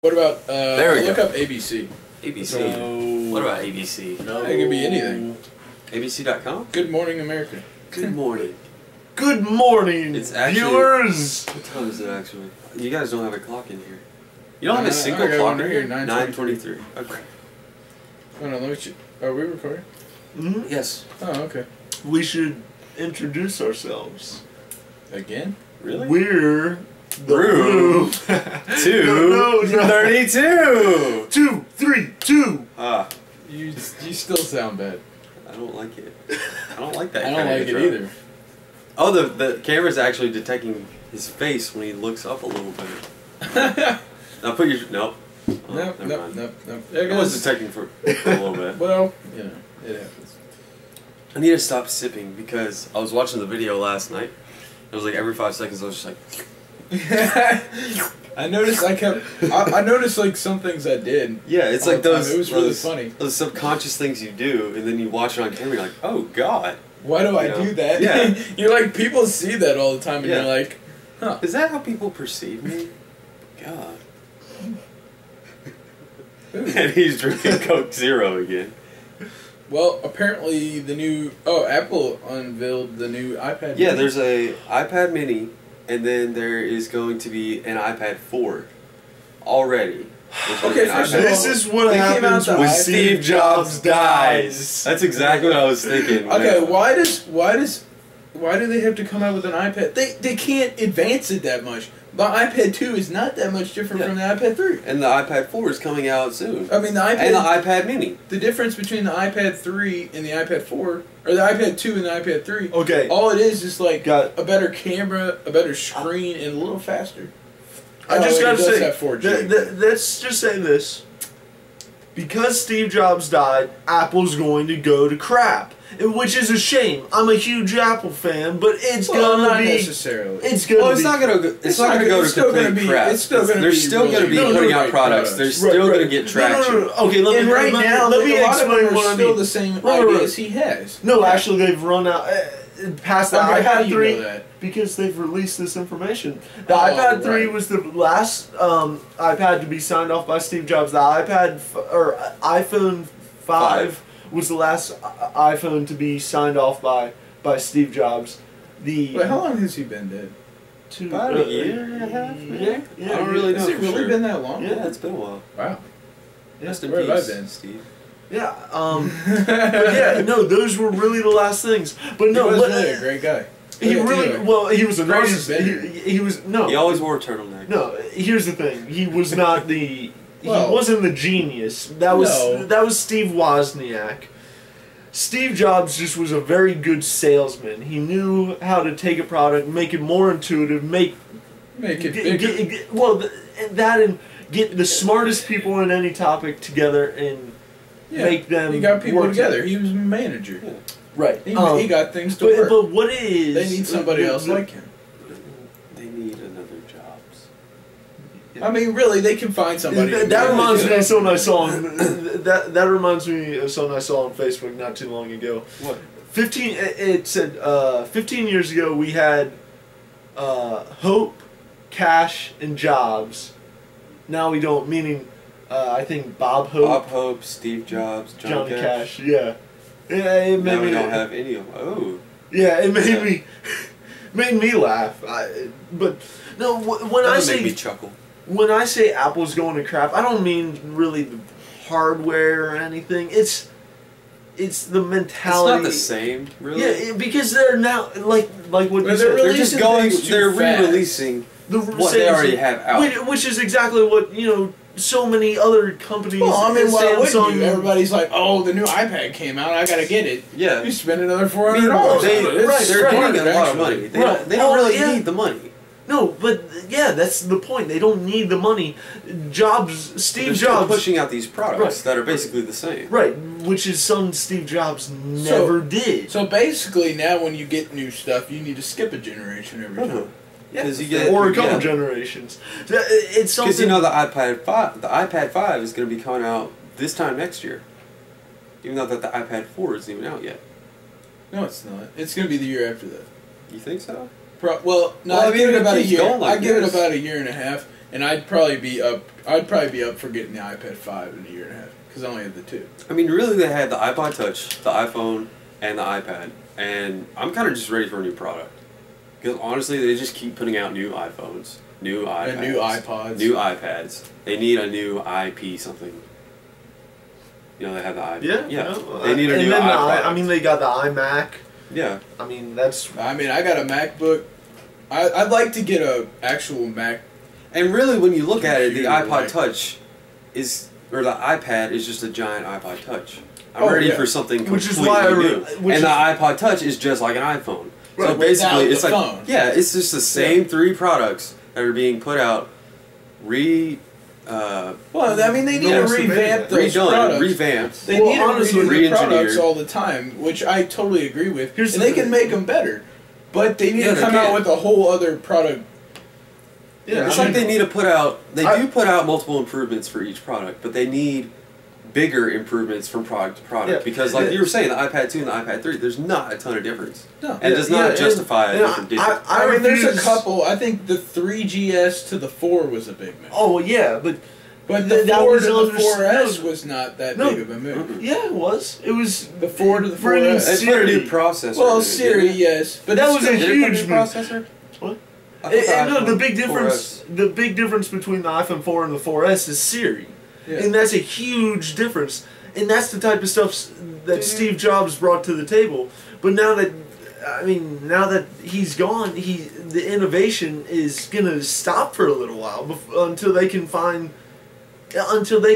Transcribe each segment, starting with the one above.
What about, there we look go. up ABC. ABC. What about ABC? No. It could be anything. ABC.com? Good Morning America. Good morning. Good morning, It's actually, viewers! What time is it actually? You guys don't have a clock in here. You don't have a single I got clock one in right here? here, 9:23. Okay. Hold on, let me check. Are we recording? Yes. Oh, okay. We should introduce ourselves. Again? Really? We're the Roof. No. 32! 2, 3, 2! Ah, You still sound bad. I don't like it. I don't like that I don't kind of like it intro. either. Oh, the camera's actually detecting his face when he looks up a little bit. Now put your... Nope. Oh, Nope, never nope, mind. nope, nope. There It was goes. detecting for a little bit. Well, you know, it happens. I need to stop sipping because I was watching the video last night. It was like every 5 seconds I was just like... I noticed I noticed like some things I did. Yeah, it's all like the time. those... It was really those, funny. Those subconscious things you do, and then you watch it on camera, you're like, oh god. Why do I You know? do that? Yeah. You're like, people see that all the time and Yeah. you're like, huh. Is that how people perceive me? God. And he's drinking Coke Zero again. Well, apparently the new Apple unveiled the new iPad. Yeah, mini. there's a iPad mini, and then there is going to be an iPad 4 already. Okay, first of all, This is what they came out happens the when iPad- Steve Jobs dies. That's exactly what I was thinking. Okay, man. why do they have to come out with an iPad? They can't advance it that much. The iPad 2 is not that much different from the iPad 3. And the iPad 4 is coming out soon. I mean, the iPad And the iPad mini. the difference between the iPad 3 and the iPad 4, or the iPad 2 and the iPad 3, Okay. all it is like Got- a better camera, a better screen, and a little faster. I just it gotta does say, have 4G. let's just say this. Because Steve Jobs died, Apple's going to go to crap. Which is a shame. I'm a huge Apple fan, but it's gonna not be... necessarily. It's gonna Well, it's be... not gonna go. It's not gonna go to still gonna complete be- crap. it's still gonna They're be still really gonna be good. putting Right out products. They're still Right. gonna get traction. No. Okay, let And me right now, let me a lot of explain them what are I still mean. the same Right. ideas he has. No, actually, they've run out past the Okay, how iPad do you 3 know that? because they've released this information. The Oh, iPad 3 right. was the last iPad to be signed off by Steve Jobs. The iPhone 5 was the last iPhone to be signed off by Steve Jobs. Wait, how long has he been dead? About a year and a half, maybe? Yeah, I don't really know. Has it for really sure. been that long? Yeah, it's been a while. Wow. Rest in Where have I peace, been? Steve. Yeah, but yeah, no, those were really the last things. But no, he was what- really a great guy. he Look at really, Taylor. well, he was a Greatest narcissist. bender. He was, no. He always wore a turtleneck. No, here's the thing. He was not the. Well, he wasn't the genius. That was Steve Wozniak. Steve Jobs just was a very good salesman. He knew how to take a product, make it more intuitive, make Make it bigger. that and get the smartest people in any topic together and make them. He got people work together. He was a manager. Yeah. Right. He got things to work. But what is? They need somebody else like him. They need another Jobs. I mean, really, they can find somebody. That reminds me of something I saw. That reminds me of something I saw on Facebook not too long ago. What? 15. It said 15 years ago we had Hope, Cash, and Jobs. Now we don't. Meaning, I think Bob Hope, Bob Hope, Steve Jobs, Johnny Cash. Yeah. Yeah. It made Now we me. don't have any of them. Oh. Yeah. It made Yeah. me. Made me laugh. But no. When I Doesn't say make me chuckle. when I say Apple's going to crap, I don't mean really the hardware or anything. It's the mentality. It's not the same, really. Yeah, because they're now like what you They're said. They're just releasing going. things too They're fast. re-releasing what same they already thing, have out. which is exactly what so many other companies. Well, I mean, why wouldn't Samsung, you? Everybody's like, "Oh, the new iPad came out. I gotta get it." Yeah. You spend another $400. They, on it. It's they're smart, getting a lot of actually. money. They Right. don't, they don't Oh, really yeah. need the money. No, but yeah, that's the point. They don't need the money. Steve They're still Jobs, pushing out these products Right. that are basically the same. right? Which is something Steve Jobs never did. So basically, now when you get new stuff, you need to skip a generation every time. Yeah, 'Cause you get- or a couple yeah. generations. It's something. Because you know the iPad 5 is going to be coming out this time next year. Even though that the iPad 4 isn't even out yet. No, it's not. It's gonna be the year after that. You think so? Well, no, Well, I I mean, give it if it about a keeps year. going like I give it this- about a year and a half. and I'd probably be up. I'd probably be up for getting the iPad 5 in a year and a half because I only have the 2. I mean, really, they had the iPod Touch, the iPhone, and the iPad, and I'm kind of just ready for a new product. Because honestly, they just keep putting out new iPhones, new iPads, And new iPods, new iPads. They need a new IP something. You know, they have the iPad. Yeah, yeah. no, They need a and new then iPad. I mean, they got the iMac. Yeah. I mean, that's I mean, I got a MacBook. I'd like to get a actual Mac. And really, when you look at it, the Computer, iPod like- Touch or the iPad is just a giant iPod Touch. I'm Oh, ready yeah. for something Which is completely why I new. which And is- the iPod Touch is just like an iPhone. Right, So basically, without it's the like phone. yeah, it's just the same 3 products that are being put out, Well, I mean, they need No to one's debating revamp that. those redone, products. revamped. They Well, need to honestly, redo the products re-engineered. all the time, which I totally agree with. Here's and the they can thing. make them better, but they need Yeah, to they come can. out with a whole other product. yeah. It's I like mean, they need to put out. They I- do put out multiple improvements for each product, but they need bigger improvements from product to product Yeah. because, like Yeah. you were saying, the iPad 2 and the iPad 3, there's not a ton of difference, No. and Yeah, does not yeah, justify and a different difference. I mean, there's a refuse- couple. I think the 3GS to the 4 was a big move. Oh yeah, but But the that 4 was to the under- 4S no. was not that No. big of a move. Mm-mm. yeah, it was. It was The 4 to the Bringing 4S. They put a new Siri. processor. Well, in it, Siri, didn't they? yes, but That it's was still- a Did it put a huge new move. processor? What? I thought the No, the iPhone big difference. 4S The big difference between the iPhone 4 and the 4S is Siri, Yeah. and that's a huge difference. And that's the type of stuff that Steve Jobs brought to the table. But now that, I mean, now that he's gone, the innovation is gonna stop for a little while until they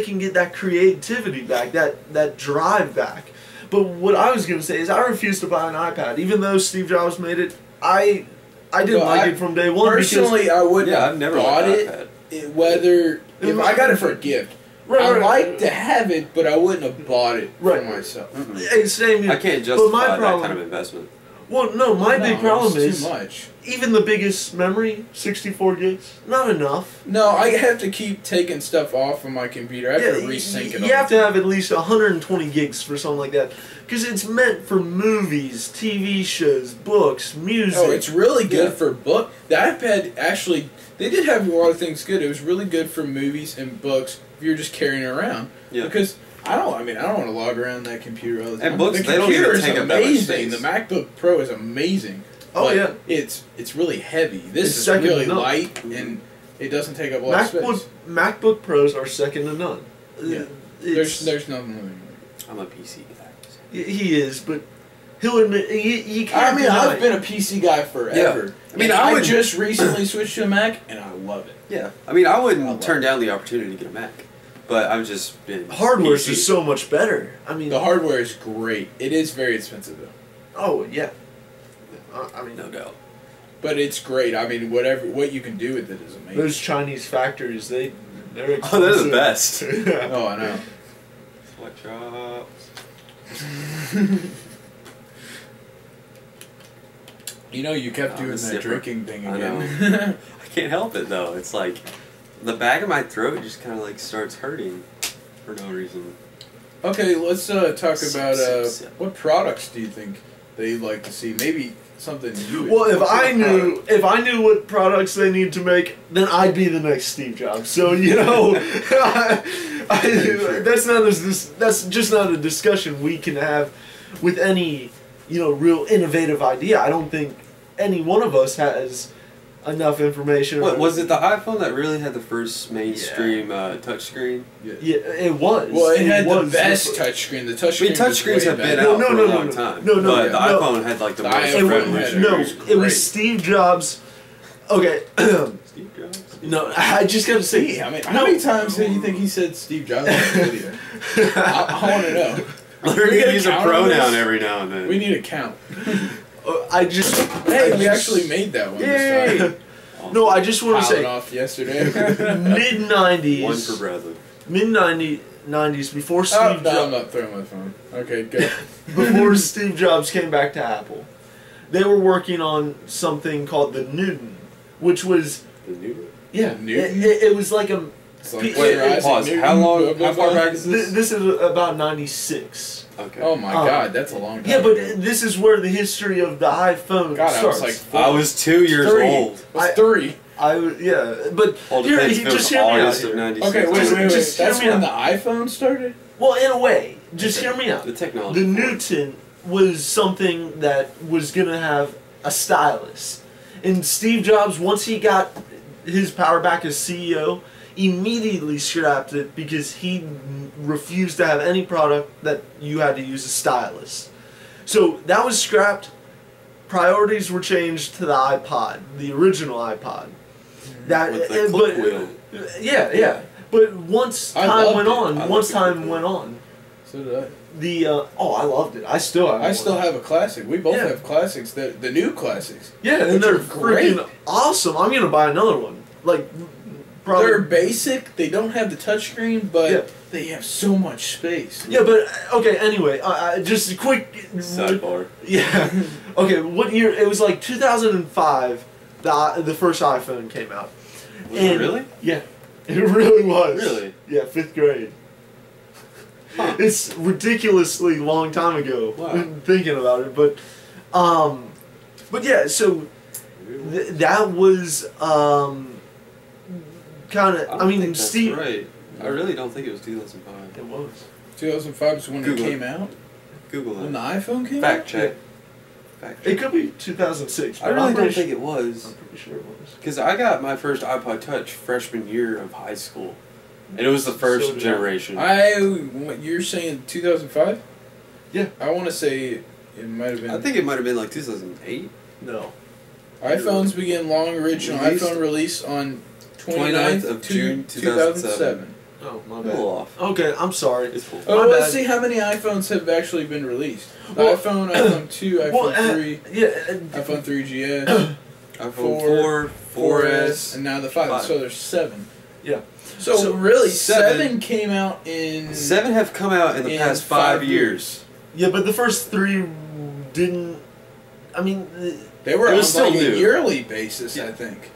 can get that creativity back, that drive back. But what I was gonna say is, I refuse to buy an iPad, even though Steve Jobs made it. I didn't Well, like it from day one. Personally, I wouldn't Yeah, have I've never bought liked it. iPad. Whether if I got it for a gift, Right, I'd right. like to have it, but I wouldn't have bought it Right. for myself. Mm-mm. Hey, same. I can't But my justify that problem- kind of investment. Well, no, my big No, problem it's is too much. even the biggest memory, 64 gigs, not enough. No, I have to keep taking stuff off of my computer. I have to resync it. you have to have at least 120 gigs for something like that, because it's meant for movies, TV shows, books, music. Oh, it's really good Yeah. for book. The iPad actually, they did have a lot of things good. It was really good for movies and books if you're just carrying it around. Yeah. Because I don't want to log around that computer all the time. And books, the they don't computer even is take up that much amazing. The space. MacBook Pro is amazing. Oh, but yeah. It's really heavy. This It's is second really to none. light and it doesn't take up a lot of MacBook space. MacBook Pros are second to none. Yeah. It's- There's nothing living. I'm a PC guy. he is, but he'll admit you I can't. mean, deny I've been a PC guy forever. I mean, And I I would- just recently switched to a Mac, and I love it. Yeah, I mean, I I wouldn't love turn down the opportunity to get a Mac, but I've just been hardware is PC. just so much better. I mean, The hardware is great. It is very expensive though, oh yeah. I mean, no doubt. but it's great. I mean, what you can do with it is amazing. those Chinese factories, they're expensive. Oh, they're the best. Yeah. Oh, I know. Sweatshops. You know, you kept Oh, doing the that zipper. drinking thing I again. I can't help it though. It's like the back of my throat just kind of like starts hurting for no reason. Okay, let's talk Sip, about sip, sip. what products do you think that you'd like to see? Maybe something you. Well, if what's I your knew product? if I knew what products they need to make, then I'd be the next Steve Jobs. So you know, that's just not a discussion we can have with any real innovative idea. I don't think any one of us has enough information. What was it? The iPhone that really had the first mainstream touchscreen? Yeah. Yeah, it was. Well, it had the was. best touchscreen. The I touchscreen. mean, touchscreens have been No, out no, for no, a no, long no. time. No, no, but the no. iPhone had like the The most iPhone revolutionary. No, was it great. was Steve Jobs. Okay. Steve Jobs. No, I just gotta say. See, I mean, how many times do you think he said Steve Jobs in the video? I want to know. Learn We to get a use a count on pronoun this? every now and then. We need a count. I just. Hey, I we just- actually made that one Yay! this time. No, I just want to Piled say off yesterday. mid One for '90s, Bradley. mid '90s before Steve Oh, no, I'm Jobs, not throwing my phone. Okay, good. before Steve Jobs came back to Apple, they were working on something called the Newton, which was The new. yeah, The Newton? it was like a. It's like Wait, Wait, wait, Pause. Newton, How long? blah, blah, How far blah. back is this? This is about '96. Okay. Oh my god, that's a long time. Yeah, but ago. this is where the history of the iPhone God, I starts. was like 4. I was 2 years 3. old. I was 3. but All here, depends if it just was hear me out August of here. '96. Okay, wait. Just hear That's me when the out. iPhone started? Well, in a way, just hear me out. The technology. The for it. Newton was something that was gonna have a stylus, and Steve Jobs, once he got his power back as CEO, immediately scrapped it because he refused to have any product that you had to use a stylus. So that was scrapped. Priorities were changed to the iPod, the original iPod. That, With the click wheel. yeah. But once I time loved went it. on, I once loved it. time went on, So did I. I loved it. I still have. I one. still have a classic. We both Yeah. have classics. The new classics. Yeah, and which they're are great. freaking awesome. I'm gonna buy another one. Like, probably. They're basic. They don't have the touchscreen, but Yeah. they have so much space. Yeah, but okay. Anyway, just a quick. Sidebar. Yeah. Okay. What year? It was like 2005. The first iPhone came out. Was it really? Yeah. It really was. Really? Yeah, 5th grade. Huh. It's ridiculously long time ago. Wow. Thinking about it, but yeah. So that was kind of. I mean, think that's Steve. right. I really don't think it was 2005. It was. 2005 is when Google it it. came out. Google When the it. iPhone came Fact out. check. Fact It check. could be 2006. I but really I'm don't pretty think su- it was. I'm pretty sure it was. Because I got my first iPod Touch freshman year of high school. And it was the first So did I. generation. You're saying 2005? Yeah. I want to say it might have been. I think it might have been like 2008. No. iPhones began long original Released? iPhone release on 29th of June 2007. Oh, my A bad. little off. Okay, I'm sorry. It's cool. Oh, My let's bad. see how many iPhones have actually been released. The Well- iPhone, iPhone 2, iPhone Well, 3, Yeah. iPhone 3GS, iPhone 4, 4S. and now the 5. 5. So there's 7. Yeah. So really, seven- 7 came out in... 7 have come out in the In past 5 5 years. Yeah, but the first 3 didn't. I mean, They were It on was still like new. a yearly basis, Yeah. I think.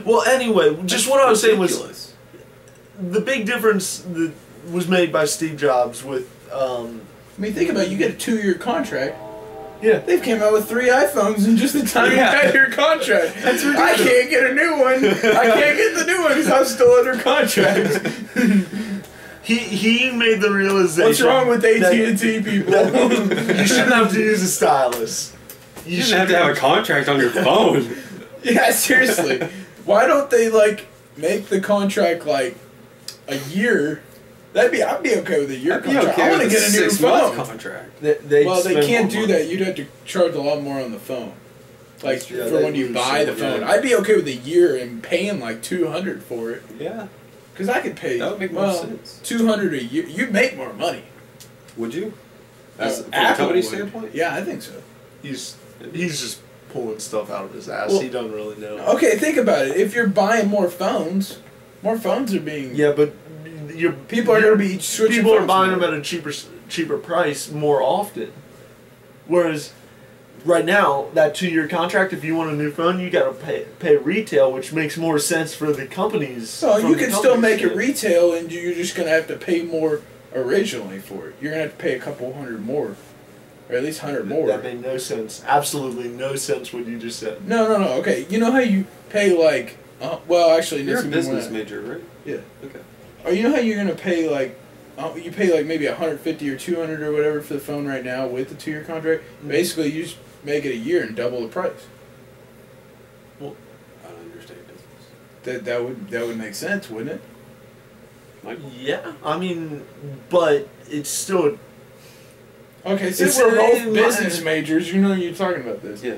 well, anyway, just what I was saying was Ridiculous. the big difference that was made by Steve Jobs with. I mean, think about it. You get a 2-year contract. Yeah. They've came out with 3 iPhones in just the time Yeah. you had your contract. That's I ridiculous. can't get a new one. I can't get the new one because I'm still under contract. He made the realization. What's wrong with that- AT&T people? You shouldn't have to use a stylus. You shouldn't have to have a contract on your phone. Yeah, seriously. Why don't they make the contract a year? I'd be okay with a year I'd be contract. okay I want to with a get a new 6-month phone. contract. They Well, they spend can't more do money. that. You'd have to charge a lot more on the phone. Like Yeah, for they when you lose buy the so phone, much. I'd be okay with a year and paying like $200 for it. Yeah, Because I could pay that would make more sense. $200 a year. You'd make more money. Would you? As, from a Apple company would. standpoint? Yeah, I think so. He's just pulling stuff out of his ass. Well- He doesn't really know. Okay, think about it. If you're buying more phones are being. Yeah, but People are going to be switching. people are phones buying more. them at a cheaper price more often. Whereas right now, that 2-year contract, if you want a new phone, you got to pay retail, which makes more sense for the companies. So from you the can still companies. make it retail, and you're just going to have to pay more originally for it. You're going to have to pay a couple hundred more, or at least 100 more. That made no sense. Absolutely no sense what you just said. No. Okay, you know how you pay well, actually, You're a this is more business than- major, right? Yeah. Okay. Oh, you know how you're gonna pay you pay maybe 150 or 200 or whatever for the phone right now with the 2-year contract. Mm-hmm. Basically, you just make it a year and double the price. I don't understand business. That would make sense, wouldn't it? Michael? Yeah, I mean, but it's still. Okay, since It's we're both in business my- majors, you know you're talking about this. Yeah.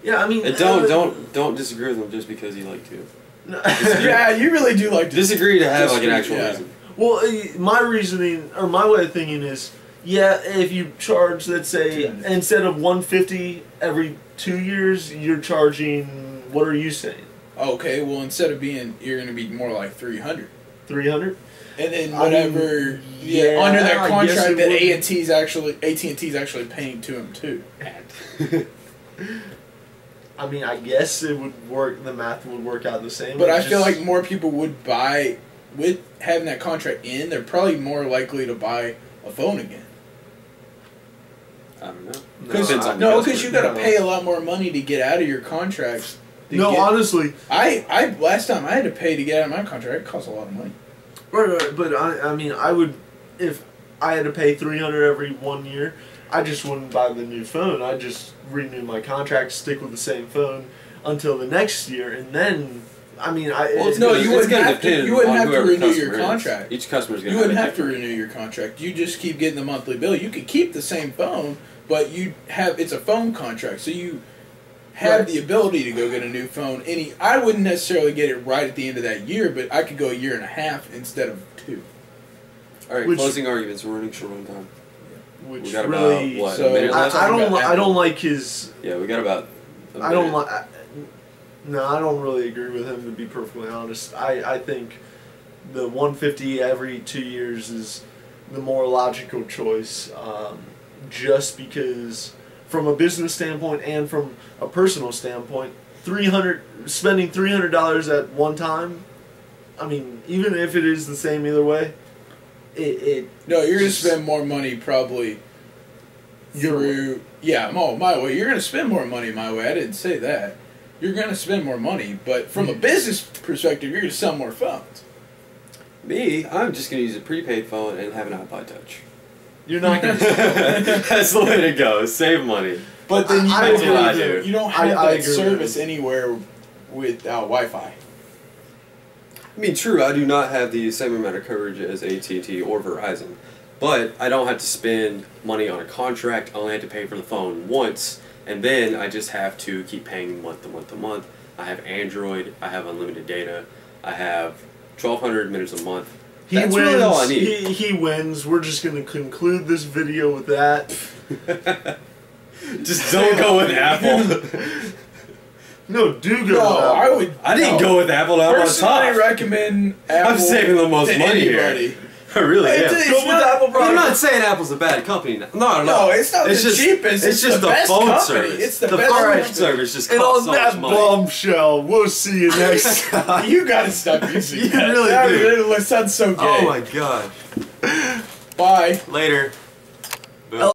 Yeah, I mean. And don't disagree with him just because you like to. Yeah, you really do like to. Disagree to have like an Disagree, actual yeah. reason. Well, my reasoning or my way of thinking is, yeah, if you charge, let's say, instead of 150 every 2 years, you're charging. What are you saying? Okay, well instead of you're gonna be more like 300. 300. And then I whatever, mean, yeah, under that I guess contract it that would- AT&T's actually paying to him too. I mean, I guess it would work. The math would work out the same. But it I feel just- like more people would buy with having that contract in. They're probably more likely to buy a phone again. I don't know. No, Because Depends on no, the because you got to customer. pay a lot more money to get out of your contract No, get- honestly, I last time I had to pay to get out of my contract. It cost a lot of money. right, but I mean, I would, if I had to pay $300 every 1 year, I just wouldn't buy the new phone. I'd just renew my contract, stick with the same phone until the next year, and then, I mean, Well, No, you it's wouldn't gonna have to- depend you wouldn't on have to whoever renew your customer is. contract. Each customer's gonna You wouldn't a have to different- renew your contract. You just keep getting the monthly bill. You could keep the same phone, but it's a phone contract, so you have Right. the ability to go get a new phone. I wouldn't necessarily get it right at the end of that year, but I could go a year and a half instead of 2. All right, Which- closing arguments. We're running short on time. which We got really, about what so a minute left. I Talking don't, about I don't Apple. like his. Yeah, we got about. I don't like. No, I don't really agree with him, to be perfectly honest. I think the 150 every 2 years is the more logical choice, just because from a business standpoint and from a personal standpoint, spending $300 at one time. I mean, even if it is the same either way, it No, you're going to just- spend more money probably Your through. Yeah, my way. You're going to spend more money my way. I didn't say that. You're going to spend more money, but from a business perspective, you're going to sell more phones. Me, I'm just gonna use a prepaid phone and have an iPod Touch. You're not going to. That's the way to go. Save money. But then I agree with you, you. you don't I have agree that with service you. anywhere without Wi-Fi. I mean, true, I do not have the same amount of coverage as AT&T or Verizon, but I don't have to spend money on a contract. I only have to pay for the phone once, and then I just have to keep paying month to month to month. I have Android. I have unlimited data. I have 1,200 minutes a month. He That's wins. really all I need. He wins. We're just going to conclude this video with that. Just don't go with Apple. No, do go. No, with Apple. I would. I didn't go with Apple out on personally top. recommend Apple. I'm saving the most to money anybody. here. I really am. It's Go with not- Apple I'm product. not saying Apple's a bad company. No, No, it's not the just, cheapest. It's just the best phone company. service. It's the the best phone company. service just And costs on so much that money. bombshell, we'll see you next time. You gotta stop using You that. really that do. It sounds so gay. Oh my god. Bye. Later.